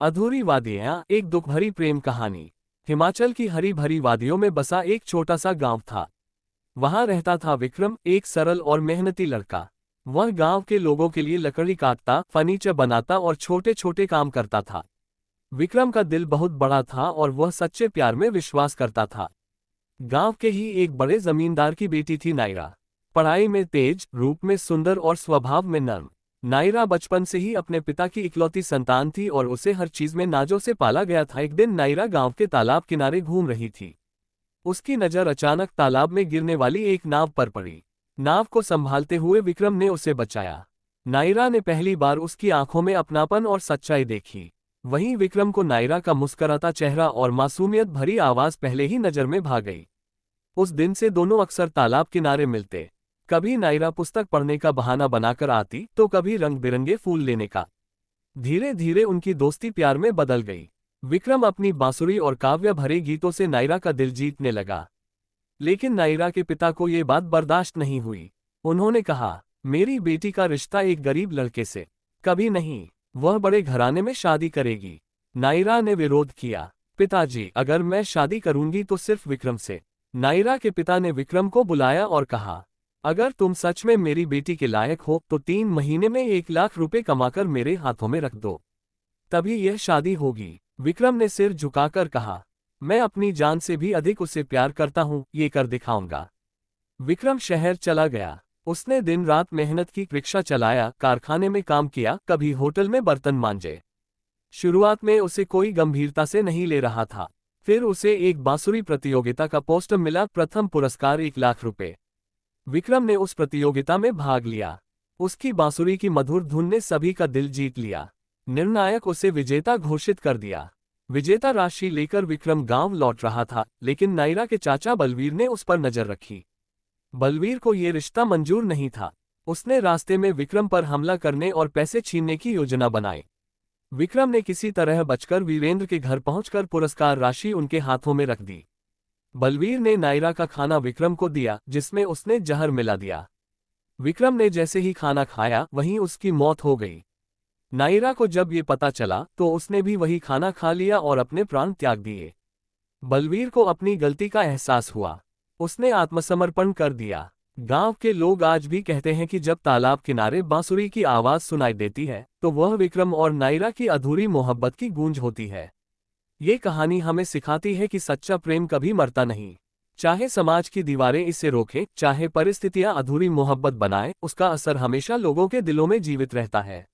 अधूरी वादियाँ, एक दुख भरी प्रेम कहानी। हिमाचल की हरी भरी वादियों में बसा एक छोटा सा गांव था। वहां रहता था विक्रम, एक सरल और मेहनती लड़का। वह गांव के लोगों के लिए लकड़ी काटता, फर्नीचर बनाता और छोटे छोटे काम करता था। विक्रम का दिल बहुत बड़ा था और वह सच्चे प्यार में विश्वास करता था। गांव के ही एक बड़े जमींदार की बेटी थी नायरा। पढ़ाई में तेज, रूप में सुंदर और स्वभाव में नर्म। नायरा बचपन से ही अपने पिता की इकलौती संतान थी और उसे हर चीज में नाजों से पाला गया था। एक दिन नायरा गांव के तालाब किनारे घूम रही थी। उसकी नजर अचानक तालाब में गिरने वाली एक नाव पर पड़ी। नाव को संभालते हुए विक्रम ने उसे बचाया। नायरा ने पहली बार उसकी आंखों में अपनापन और सच्चाई देखी। वहीं विक्रम को नायरा का मुस्कुराता चेहरा और मासूमियत भरी आवाज पहले ही नजर में भा गई। उस दिन से दोनों अक्सर तालाब किनारे मिलते। कभी नायरा पुस्तक पढ़ने का बहाना बनाकर आती तो कभी रंग बिरंगे फूल लेने का। धीरे धीरे उनकी दोस्ती प्यार में बदल गई। विक्रम अपनी बांसुरी और काव्य भरे गीतों से नायरा का दिल जीतने लगा। लेकिन नायरा के पिता को ये बात बर्दाश्त नहीं हुई। उन्होंने कहा, मेरी बेटी का रिश्ता एक गरीब लड़के से कभी नहीं, वह बड़े घराने में शादी करेगी। नायरा ने विरोध किया, पिताजी, अगर मैं शादी करूंगी तो सिर्फ विक्रम से। नायरा के पिता ने विक्रम को बुलाया और कहा, अगर तुम सच में मेरी बेटी के लायक हो तो 3 महीने में 1 लाख रुपए कमाकर मेरे हाथों में रख दो, तभी यह शादी होगी। विक्रम ने सिर झुकाकर कहा, मैं अपनी जान से भी अधिक उसे प्यार करता हूं, ये कर दिखाऊंगा। विक्रम शहर चला गया। उसने दिन रात मेहनत की, रिक्शा चलाया, कारखाने में काम किया, कभी होटल में बर्तन मांजे। शुरुआत में उसे कोई गंभीरता से नहीं ले रहा था। फिर उसे एक बांसुरी प्रतियोगिता का पोस्टर मिला, प्रथम पुरस्कार 1 लाख रुपए। विक्रम ने उस प्रतियोगिता में भाग लिया। उसकी बांसुरी की मधुर धुन ने सभी का दिल जीत लिया। निर्णायक उसे विजेता घोषित कर दिया। विजेता राशि लेकर विक्रम गांव लौट रहा था, लेकिन नायरा के चाचा बलवीर ने उस पर नजर रखी। बलवीर को यह रिश्ता मंजूर नहीं था। उसने रास्ते में विक्रम पर हमला करने और पैसे छीनने की योजना बनाई। विक्रम ने किसी तरह बचकर वीरेंद्र के घर पहुंचकर पुरस्कार राशि उनके हाथों में रख दी। बलवीर ने नायरा का खाना विक्रम को दिया, जिसमें उसने जहर मिला दिया। विक्रम ने जैसे ही खाना खाया वहीं उसकी मौत हो गई। नायरा को जब ये पता चला तो उसने भी वही खाना खा लिया और अपने प्राण त्याग दिए। बलवीर को अपनी गलती का एहसास हुआ। उसने आत्मसमर्पण कर दिया। गांव के लोग आज भी कहते हैं कि जब तालाब किनारे बांसुरी की आवाज सुनाई देती है तो वह विक्रम और नायरा की अधूरी मोहब्बत की गूंज होती है। ये कहानी हमें सिखाती है कि सच्चा प्रेम कभी मरता नहीं। चाहे समाज की दीवारें इसे रोकें, चाहे परिस्थितियां अधूरी मोहब्बत बनाएं, उसका असर हमेशा लोगों के दिलों में जीवित रहता है।